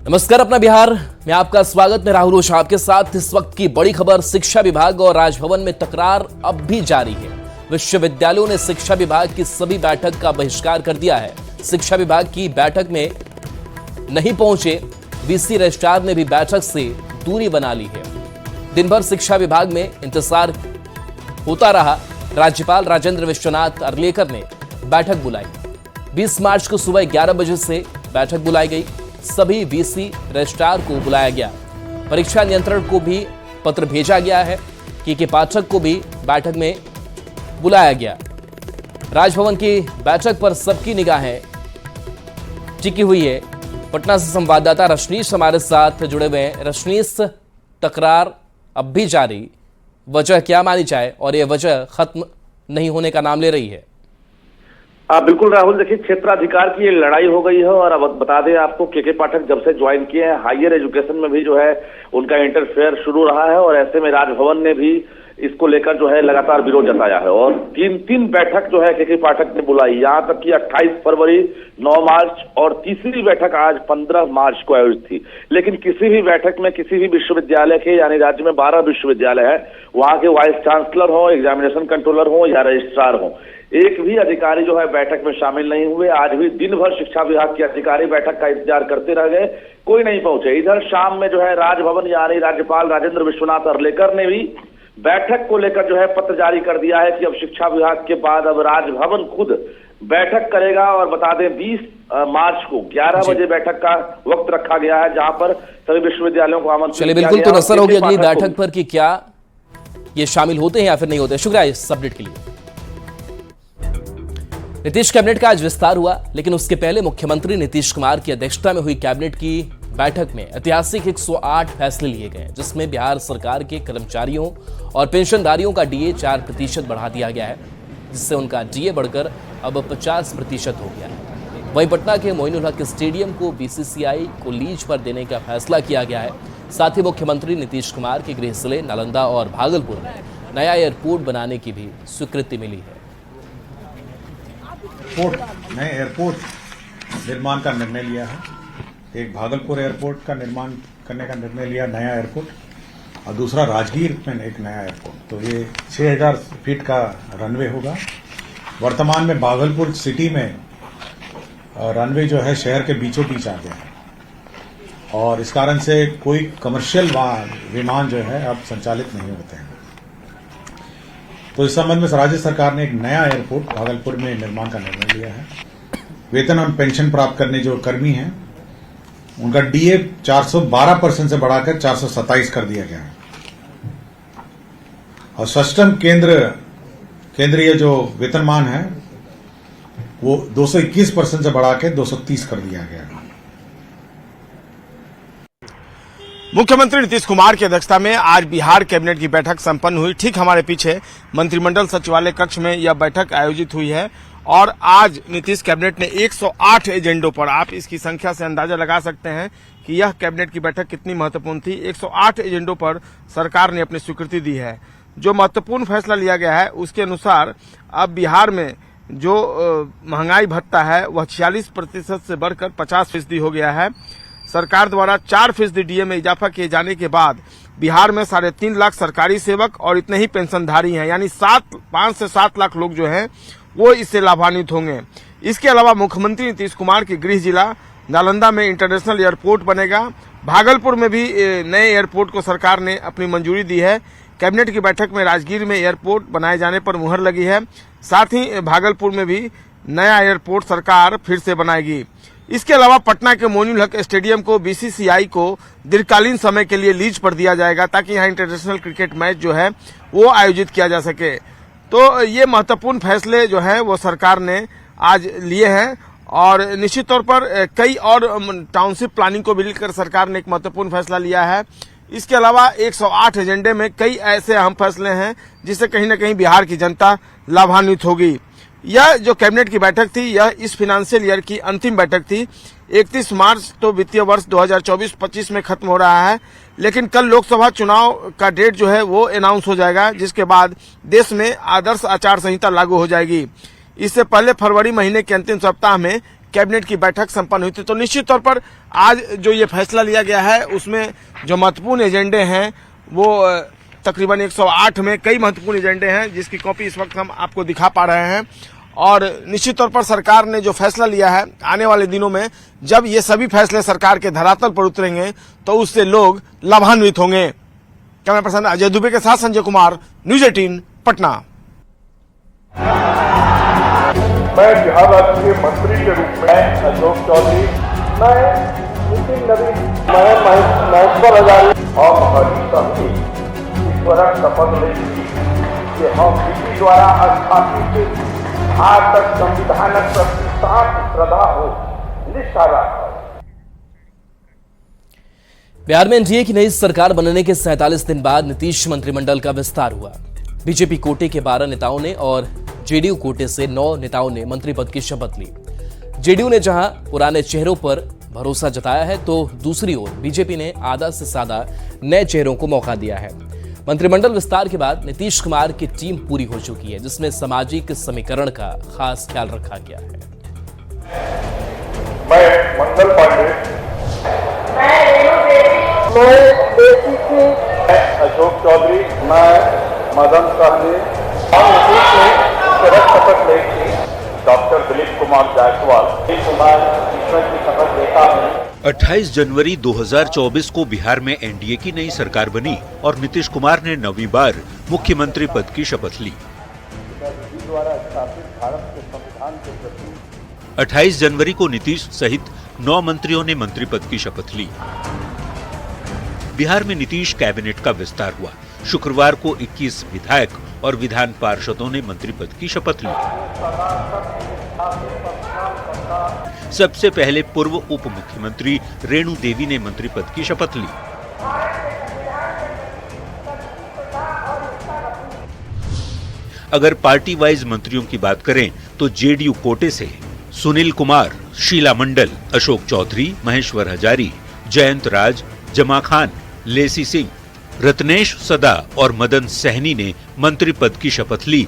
नमस्कार, अपना बिहार में आपका स्वागत। मैं राहुल ओझा आपके साथ। इस वक्त की बड़ी खबर, शिक्षा विभाग और राजभवन में तकरार अब भी जारी है। विश्वविद्यालयों ने शिक्षा विभाग की सभी बैठक का बहिष्कार कर दिया है। शिक्षा विभाग की बैठक में नहीं पहुंचे वीसी रजिस्ट्रार ने भी बैठक से दूरी बना ली है। दिन भर शिक्षा विभाग में इंतजार होता रहा। राज्यपाल राजेंद्र विश्वनाथ अर्लेकर ने बैठक बुलाई। 20 मार्च को सुबह 11 बजे से बैठक बुलाई गई। सभी वीसी रजिस्ट्रार को बुलाया गया। परीक्षा नियंत्रण को भी पत्र भेजा गया है कि पाठक को भी बैठक में बुलाया गया। राजभवन की बैठक पर सबकी निगाहें टिकी हुई है। पटना से संवाददाता रशनीश हमारे साथ जुड़े हुए हैं। रशनीश, तकरार अब भी जारी, वजह क्या मानी जाए और यह वजह खत्म नहीं होने का नाम ले रही है? बिल्कुल राहुल, देखिए क्षेत्राधिकार की ये लड़ाई हो गई है और अब बता दें आपको के पाठक जब से ज्वाइन किए हैं हायर एजुकेशन में भी जो है उनका इंटरफेयर शुरू रहा है और ऐसे में राजभवन ने भी इसको लेकर जो है लगातार विरोध जताया है और तीन बैठक जो है के पाठक ने बुलाई। यहाँ तक कि 28 फरवरी, 9 मार्च और तीसरी बैठक आज 15 मार्च को आयोजित थी। लेकिन किसी भी बैठक में किसी भी विश्वविद्यालय के, यानी राज्य में 12 विश्वविद्यालय है, वहां के वाइस चांसलर हो, एग्जामिनेशन कंट्रोलर हो या रजिस्ट्रार हो, एक भी अधिकारी जो है बैठक में शामिल नहीं हुए। आज भी दिन भर शिक्षा विभाग के अधिकारी बैठक का इंतजार करते रह गए, कोई नहीं पहुंचे। इधर शाम में जो है राजभवन यानी राज्यपाल राजेंद्र विश्वनाथ अर्लेकर ने भी बैठक को लेकर जो है पत्र जारी कर दिया है कि अब शिक्षा विभाग के बाद अब राजभवन खुद बैठक करेगा। और बता दें 20 मार्च को 11 बजे बैठक का वक्त रखा गया है, जहां पर सभी विश्वविद्यालयों को आमंत्रित किया गया। बिल्कुल, तो नजर होगी अगली बैठक पर कि क्या ये शामिल होते हैं या फिर नहीं होते। शुक्रिया इस अपडेट के लिए। नीतीश कैबिनेट का आज विस्तार हुआ, लेकिन उसके पहले मुख्यमंत्री नीतीश कुमार की अध्यक्षता में हुई कैबिनेट की बैठक में ऐतिहासिक 108 फैसले लिए गए, जिसमें बिहार सरकार के कर्मचारियों और पेंशनधारियों का डीए 4% बढ़ा दिया गया है, जिससे उनका डीए बढ़कर अब 50% हो गया है। वहीं पटना के मोइनुल हक स्टेडियम को बीसीसीआई को लीज पर देने का फैसला किया गया है। साथ ही मुख्यमंत्री नीतीश कुमार के गृह जिले नालंदा और भागलपुर में नया एयरपोर्ट बनाने की भी स्वीकृति मिली है। नए एयरपोर्ट निर्माण का निर्णय लिया है। एक भागलपुर एयरपोर्ट का निर्माण करने का निर्णय लिया, नया एयरपोर्ट, और दूसरा राजगीर में एक नया एयरपोर्ट। तो ये 6000 फीट का रनवे होगा। वर्तमान में भागलपुर सिटी में रनवे जो है शहर के बीचों बीच आ गया है और इस कारण से कोई कमर्शियल विमान जो है अब संचालित नहीं होते हैं। तो इस संबंध में राज्य सरकार ने एक नया एयरपोर्ट भागलपुर में निर्माण का निर्णय लिया है। वेतन और पेंशन प्राप्त करने जो कर्मी हैं उनका डीए 412% से बढ़ाकर 427 कर दिया गया है और सष्टम केंद्रीय जो वेतनमान है वो 221% से बढ़ाकर 230 कर दिया गया है। मुख्यमंत्री नीतीश कुमार की अध्यक्षता में आज बिहार कैबिनेट की बैठक संपन्न हुई। ठीक हमारे पीछे मंत्रिमंडल सचिवालय कक्ष में यह बैठक आयोजित हुई है और आज नीतीश कैबिनेट ने 108 एजेंडों पर, आप इसकी संख्या से अंदाजा लगा सकते हैं कि यह कैबिनेट की बैठक कितनी महत्वपूर्ण थी। 108 एजेंडों पर सरकार ने अपनी स्वीकृति दी है। जो महत्वपूर्ण फैसला लिया गया है उसके अनुसार अब बिहार में जो महंगाई भत्ता है वह 46% से बढ़कर 50% हो गया है। सरकार द्वारा 4% डीए में इजाफा किए जाने के बाद बिहार में 3.5 लाख सरकारी सेवक और इतने ही पेंशनधारी हैं, यानी 5 से 7 लाख लोग जो हैं वो इससे लाभान्वित होंगे। इसके अलावा मुख्यमंत्री नीतीश कुमार के गृह जिला नालंदा में इंटरनेशनल एयरपोर्ट बनेगा। भागलपुर में भी नए एयरपोर्ट को सरकार ने अपनी मंजूरी दी है। कैबिनेट की बैठक में राजगीर में एयरपोर्ट बनाए जाने पर मुहर लगी है। साथ ही भागलपुर में भी नया एयरपोर्ट सरकार फिर से बनाएगी। इसके अलावा पटना के मोइनुल हक स्टेडियम को बीसीसीआई को दीर्घकालीन समय के लिए लीज पर दिया जाएगा ताकि यहाँ इंटरनेशनल क्रिकेट मैच जो है वो आयोजित किया जा सके। तो ये महत्वपूर्ण फैसले जो है वो सरकार ने आज लिए हैं और निश्चित तौर पर कई और टाउनशिप प्लानिंग को भी लेकर सरकार ने एक महत्वपूर्ण फैसला लिया है। इसके अलावा 108 एजेंडे में कई ऐसे अहम फैसले हैं जिससे कहीं न कहीं बिहार की जनता लाभान्वित होगी। यह जो कैबिनेट की बैठक थी यह इस फाइनेंशियल ईयर की अंतिम बैठक थी। 31 मार्च तो वित्तीय वर्ष 2024-25 में खत्म हो रहा है, लेकिन कल लोकसभा चुनाव का डेट जो है वो अनाउंस हो जाएगा, जिसके बाद देश में आदर्श आचार संहिता लागू हो जाएगी। इससे पहले फरवरी महीने के अंतिम सप्ताह में कैबिनेट की बैठक संपन्न हुई थी। तो निश्चित तौर पर आज जो ये फैसला लिया गया है उसमें जो महत्वपूर्ण एजेंडे हैं वो तकरीबन 108 में कई महत्वपूर्ण एजेंडे हैं जिसकी कॉपी इस वक्त हम आपको दिखा पा रहे हैं। और निश्चित तौर पर सरकार ने जो फैसला लिया है, आने वाले दिनों में जब ये सभी फैसले सरकार के धरातल पर उतरेंगे तो उससे लोग लाभान्वित होंगे। कैमरा पर्सन अजय दुबे के साथ संजय कुमार, न्यूज 18 पटना। मैं बिहार राज्य के मंत्री के रूप में अशोक चौधरी, मैं नितिन नवीन, मैं महेश्वर हजारी और हरीश साहनी ईश्वरक शपथ लेती कि हम विधि द्वारा स्थापित भारत संविधानक प्रति साथ श्रद्धा हो निष्ठा रखा। बिहार में एनडीए की नई सरकार बनने के 47 दिन बाद नीतीश मंत्रिमंडल का विस्तार हुआ। बीजेपी कोटे के 12 नेताओं ने और जेडीयू कोटे से 9 नेताओं ने मंत्री पद की शपथ ली। जेडीयू ने जहां पुराने चेहरों पर भरोसा जताया है तो दूसरी ओर बीजेपी ने आधा से ज्यादा नए चेहरों को मौका दिया है। मंत्रिमंडल विस्तार के बाद नीतीश कुमार की टीम पूरी हो चुकी है, जिसमें सामाजिक समीकरण का खास ख्याल रखा गया है। मैं मंगल पांडे, मैं अशोक चौधरी, मैं मदन साहनी और नीतीश ने शपथ लेगी डॉक्टर दिलीप कुमार जायसवाल ईश्वर की शपथ लेता हूँ। 28 जनवरी 2024 को बिहार में एनडीए की नई सरकार बनी और नीतीश कुमार ने 9वीं बार मुख्यमंत्री पद की शपथ ली। 28 जनवरी को नीतीश सहित 9 मंत्रियों ने मंत्री पद की शपथ ली। बिहार में नीतीश कैबिनेट का विस्तार हुआ। शुक्रवार को 21 विधायक और विधान पार्षदों ने मंत्री पद की शपथ ली। सबसे पहले पूर्व उप मुख्यमंत्री रेणु देवी ने मंत्री पद की शपथ ली। अगर पार्टी वाइज मंत्रियों की बात करें तो जेडीयू कोटे से सुनील कुमार, शीला मंडल, अशोक चौधरी, महेश्वर हजारी, जयंत राज, जमा खान, लेसी सिंह, रत्नेश सदा और मदन सहनी ने मंत्री पद की शपथ ली।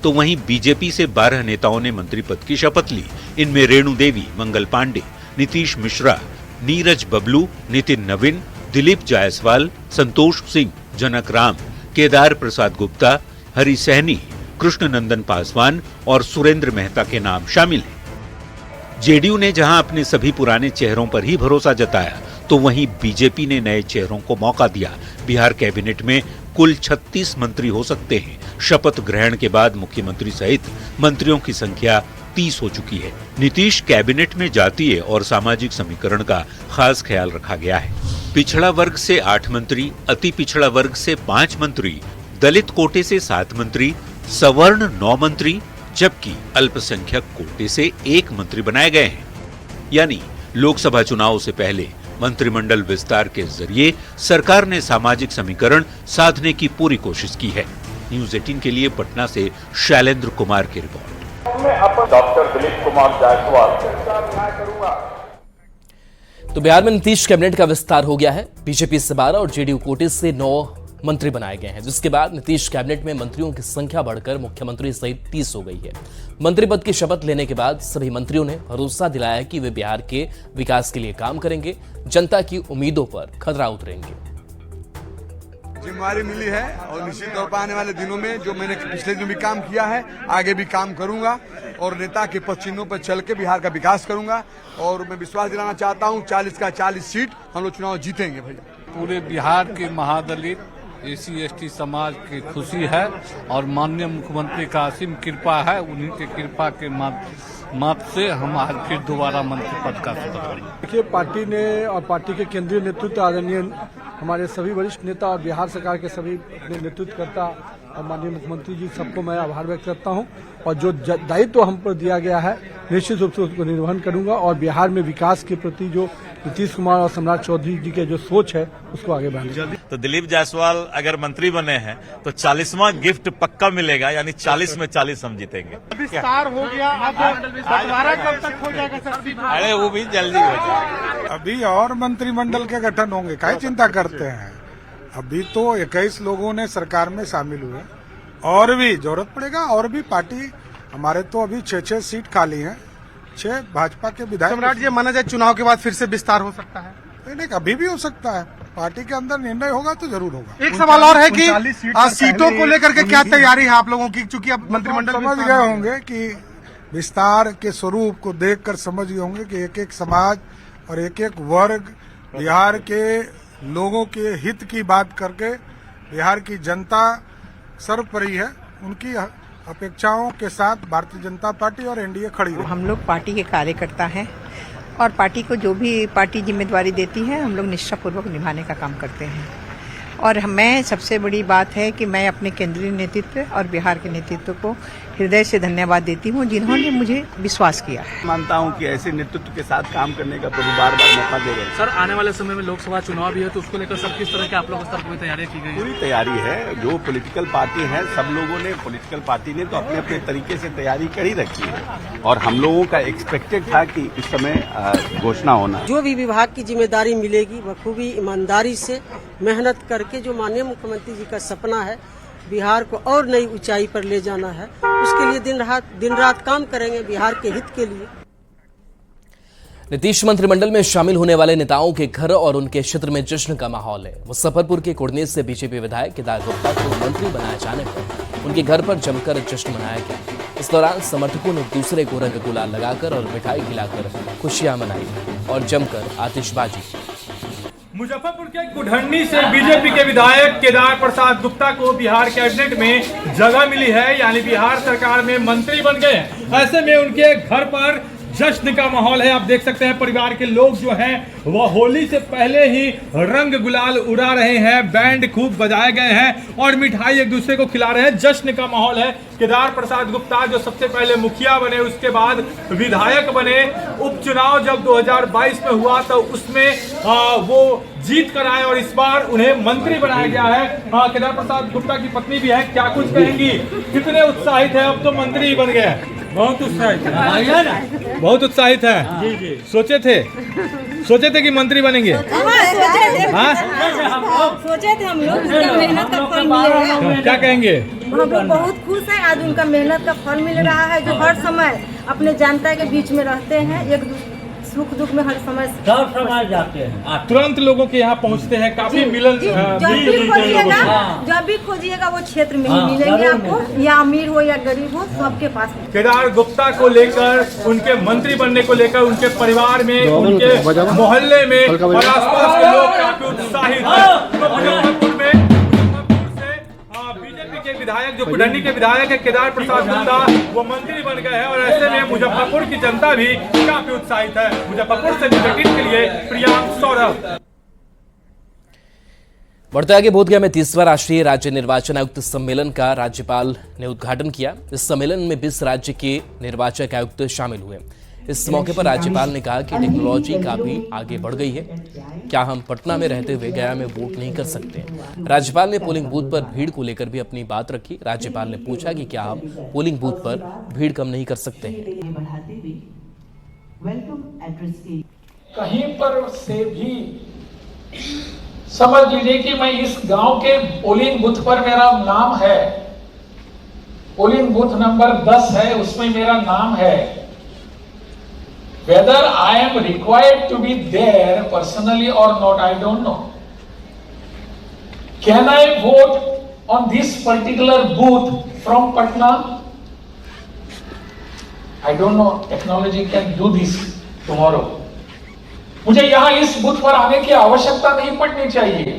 तो वहीं बीजेपी से 12 नेताओं ने मंत्री पद की शपथ ली। इनमें रेणु देवी, मंगल पांडे, नीतीश मिश्रा, नीरज बबलू, नितिन नवीन, दिलीप जायसवाल, संतोष सिंह, जनक राम, केदार प्रसाद गुप्ता, हरि सहनी, कृष्ण नंदन पासवान और सुरेंद्र मेहता के नाम शामिल हैं। जेडीयू ने जहां अपने सभी पुराने चेहरों पर ही भरोसा जताया तो वहीं बीजेपी ने नए चेहरों को मौका दिया। बिहार कैबिनेट में कुल 36 मंत्री हो सकते हैं। शपथ ग्रहण के बाद मुख्यमंत्री सहित मंत्रियों की संख्या 30 हो चुकी है। नीतीश कैबिनेट में जातीय और सामाजिक समीकरण का खास ख्याल रखा गया है। पिछड़ा वर्ग से 8 मंत्री, अति पिछड़ा वर्ग से 5 मंत्री, दलित कोटे से 7 मंत्री, सवर्ण 9 मंत्री, जबकि अल्पसंख्यक कोटे से 1 मंत्री बनाए गए हैं। यानी लोकसभा चुनाव से पहले मंत्रिमंडल विस्तार के जरिए सरकार ने सामाजिक समीकरण साधने की पूरी कोशिश की है। न्यूज 18 के लिए पटना से शैलेंद्र कुमार की रिपोर्ट। मैं अपन डॉक्टर दिलीप कुमार जायसवाल करूंगा। तो बिहार में नीतीश कैबिनेट का विस्तार हो गया है। बीजेपी से 12 और जेडीयू कोटे से 9 मंत्री बनाए गए हैं, जिसके बाद नीतीश कैबिनेट में मंत्रियों की संख्या बढ़कर मुख्यमंत्री सहित 30 हो गई है। मंत्री पद की शपथ लेने के बाद सभी मंत्रियों ने भरोसा दिलाया कि वे बिहार के विकास के लिए काम करेंगे, जनता की उम्मीदों पर खरा उतरेंगे। जिम्मेदारी मिली है और निश्चित तौर पर आने वाले दिनों में जो मैंने पिछले दिनों भी काम किया है आगे भी काम करूंगा और नेता के पद चिन्हों पर चल के बिहार का विकास करूंगा। और मैं विश्वास दिलाना चाहता हूं 40 का 40 सीट हम लोग चुनाव जीतेंगे भैया। पूरे बिहार के महादलित SC/ST समाज की खुशी है और माननीय मुख्यमंत्री का असीम कृपा है। उन्हीं के कृपा के मात्र से हम आज फिर दोबारा मंत्री पद का शपथ लेंगे। देखिए, पार्टी ने और पार्टी के केंद्रीय नेतृत्व आदरणीय हमारे सभी वरिष्ठ नेता और बिहार सरकार के सभी नेतृत्वकर्ता और माननीय मुख्यमंत्री जी सबको मैं आभार व्यक्त करता हूं और जो दायित्व हम पर दिया गया है निश्चित रूप से उसको निर्वहन करूंगा और बिहार में विकास के प्रति जो नीतीश कुमार और सम्राट चौधरी जी के जो सोच है उसको आगे बढ़ाने। तो दिलीप जायसवाल अगर मंत्री बने हैं तो 40वां गिफ्ट पक्का मिलेगा, यानी 40 में 40 हम जीतेंगे। विस्तार हो गया, अब बंटवारा कब तक हो जाएगा सर? अरे वो भी जल्दी हो जाएगा। अभी और मंत्रिमंडल के गठन होंगे, काहे चिंता करते हैं। अभी तो 21 लोगों ने सरकार में शामिल हुए, और भी जरूरत पड़ेगा और भी पार्टी हमारे तो अभी 6-6 सीट खाली हैं 6 भाजपा के विधायक। सम्राट जी, माना जाए चुनाव के बाद फिर से विस्तार हो सकता है? नहीं, अभी भी हो सकता है। पार्टी के अंदर निर्णय होगा तो जरूर होगा। एक सवाल और है कि सीटों को लेकर के क्या तैयारी है आप लोगों की, चूंकि अब मंत्रिमंडल समझ गए होंगे कि विस्तार के स्वरूप को देखकर समझ गए होंगे कि एक एक समाज और एक एक वर्ग बिहार के लोगों के हित की बात करके बिहार की जनता सर्वोपरि है, उनकी अपेक्षाओं के साथ भारतीय जनता पार्टी और एनडीए खड़ी है। हम लोग पार्टी के कार्यकर्ता हैं और पार्टी को जो भी पार्टी जिम्मेदारी देती है हम लोग निष्ठापूर्वक निभाने का काम करते हैं। और मैं सबसे बड़ी बात है कि मैं अपने केंद्रीय नेतृत्व और बिहार के नेतृत्व को हृदय से धन्यवाद देती हूं जिन्होंने मुझे विश्वास किया है। मानता हूं कि ऐसे नेतृत्व के साथ काम करने का प्रभु बार बार मौका दे रहे हैं। सर, आने वाले समय में लोकसभा चुनाव भी है तो उसको लेकर सब किस तरह के आप लोगों स्तर पर तैयारी की गई? पूरी तैयारी है। जो पॉलिटिकल पार्टी है, सब लोगों ने, पॉलिटिकल पार्टी ने तो अपने अपने तरीके से तैयारी कर ही रखी है और हम लोगों का एक्सपेक्टेड था कि इस समय घोषणा होना। जो भी विभाग की जिम्मेदारी मिलेगी बखूबी ईमानदारी से मेहनत करके, जो माननीय मुख्यमंत्री जी का सपना है बिहार को और नई ऊंचाई पर ले जाना है, उसके लिए दिन रात काम करेंगे बिहार के हित के लिए। नीतीश मंत्रिमंडल में शामिल होने वाले नेताओं के घर और उनके क्षेत्र में जश्न का माहौल है। मुजफ्फरपुर के कुड़नी से बीजेपी विधायक केदार गुप्ता को मंत्री बनाए जाने पर उनके घर पर जमकर जश्न मनाया गया। इस दौरान समर्थकों ने दूसरे को रंग गुलाल लगाकर और मिठाई खिलाकर खुशियां मनाई और जमकर आतिशबाजी। मुजफ्फरपुर के कुढ़नी से बीजेपी के विधायक केदार प्रसाद गुप्ता को बिहार कैबिनेट में जगह मिली है, यानी बिहार सरकार में मंत्री बन गए हैं। ऐसे में उनके घर पर जश्न का माहौल है। आप देख सकते हैं परिवार के लोग जो हैं वह होली से पहले ही रंग गुलाल उड़ा रहे हैं, बैंड खूब बजाए गए हैं और मिठाई एक दूसरे को खिला रहे हैं। जश्न का माहौल है। केदार प्रसाद गुप्ता जो सबसे पहले मुखिया बने, उसके बाद विधायक बने। उपचुनाव जब 2022 में हुआ तो उसमें वो जीत कर आए और इस बार उन्हें मंत्री बनाया गया है। केदार प्रसाद गुप्ता की पत्नी भी है, क्या कुछ कहेंगी? कितने उत्साहित है? अब तो मंत्री ही बन गए। बहुत उत्साहित है, बहुत उत्साहित है। जी जी। सोचे थे कि मंत्री बनेंगे? सोचे थे हम लोग, मेहनत का फल मिलेगा। क्या कहेंगे? हम लोग बहुत खुश हैं, आज उनका मेहनत का फल मिल रहा है। जो हर समय अपने जनता के बीच में रहते हैं, एक सुख दुख में हर समय जाते हैं, तुरंत लोगों के यहाँ पहुँचते हैं। काफी मिलन जब भी खोजिएगा वो क्षेत्र में ही मिलेंगे आपको, या अमीर हो या गरीब हो, सबके पास। केदार गुप्ता को लेकर, उनके मंत्री बनने को लेकर उनके परिवार में, उनके मोहल्ले में और आसपास के लोग काफी उत्साहित हैं। बीजेपी के विधायक जो कुढ़नी के विधायक है केदार प्रसाद गुप्ता, वो मंत्री बन गए हैं और ऐसे में मुजफ्फरपुर की जनता भी काफी उत्साहित है। मुजफ्फरपुर से बुलेटिन के लिए प्रियांक सौरभ। बढ़ते आगे, बोधगया में 30वां राष्ट्रीय राज्य निर्वाचन आयुक्त सम्मेलन का राज्यपाल ने उद्घाटन किया। इस सम्मेलन में 20 राज्य के निर्वाचक आयुक्त शामिल हुए। इस मौके पर राज्यपाल ने कहा कि टेक्नोलॉजी काफी आगे बढ़ गई है, क्या हम पटना में रहते हुए गया में वोट नहीं कर सकते? राज्यपाल ने पोलिंग बूथ पर भीड़ को लेकर भी अपनी बात रखी। राज्यपाल ने पूछा कि क्या हम पोलिंग बूथ पर भीड़ कम नहीं कर सकते हैं? कहीं पर से भी समझ लीजिए कि मैं इस गांव के पोलिंग बूथ पर मेरा नाम है, पोलिंग बूथ नंबर 10 है, उसमें मेरा नाम है। Whether I am required to be there personally or not, I don't know. Can I vote on this particular booth from Patna? I don't know. Technology can do this tomorrow. मुझे यहाँ इस booth पर आने की आवश्यकता नहीं पड़नी चाहिए।